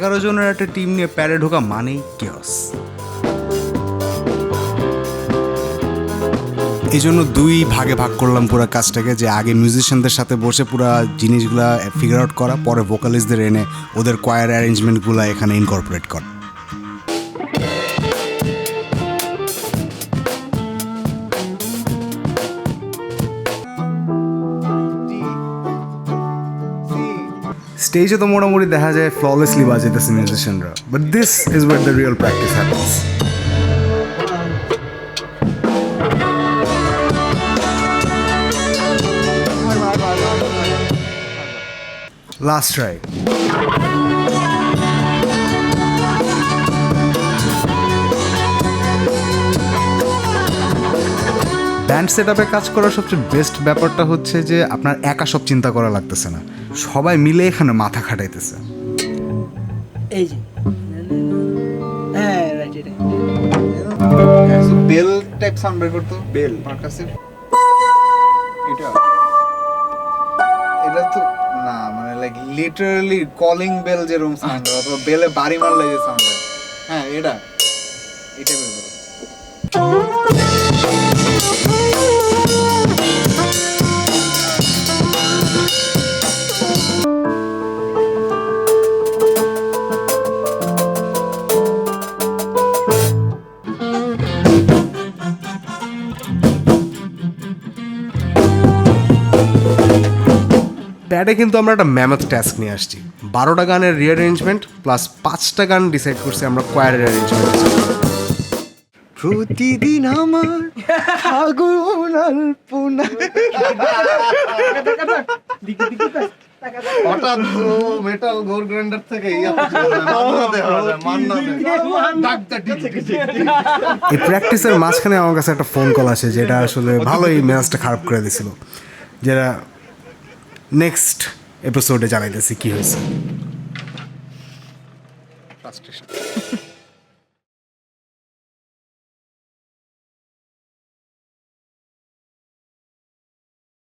11 জনের একটা টিম নিয়ে প্যারে ঢোকা মানেই কেওস। এই জন্য দুই ভাগে ভাগ করলাম পুরো কাজটাকে, যে আগে মিউজিশিয়ানদের সাথে বসে পুরো জিনিসগুলা ফিগার আউট করা, পরে ভোকালিস্টদের এনে ওদের কোয়ার অ্যারেঞ্জমেন্টগুলো এখানে ইনকর্পোরেট করা। স্টেজে তো মোটামুটি দেখা যায় ফ্ললেসলি বাজাইতেছে মিউজিশিয়ানরা, but this is where the real practice happens. Last try. Band set আপে কাজ করার সবচেয়ে বেস্ট ব্যাপারটা হচ্ছে যে আপনার একা সব চিন্তা করা লাগতেছে না, সবাই মিলে এখানে মাথা খাটাইতেছে। এই যে হ্যাঁ রাইট এটা বেল টাইপ সাউন্ড বের করতো, বেল পারকাসিভ। এটা এটা তো না, মানে লাইক লিটারালি কলিং বেল যেরকম সাউন্ড, অথবা বেলে বাড়ি মারলে যে সাউন্ড। হ্যাঁ এটা এটা বের করো। প্যাডে কিন্তু আমরা একটা ম্যামথ টাস্ক নিয়ে আসছি। 12টা গানের রিঅ্যারেঞ্জমেন্ট প্লাস 5টা গান ডিসাইড করছি আমরা কোয়ারের অ্যারেঞ্জমেন্ট। প্রতিদিন আমার ফাগুন আলপনা। হঠাৎ মেটাল গোর গ্রাইন্ডার থেকে এই প্র্যাকটিসের মাঝখানে আমার কাছে একটা ফোন কল আসে, যেটা আসলে ভালোই মেজাজটা খারাপ করে দিছিল, যেটা নেক্সট এপিসোডে জানাইতেছি কি হয়েছে। ফ্রাস্ট্রেশন।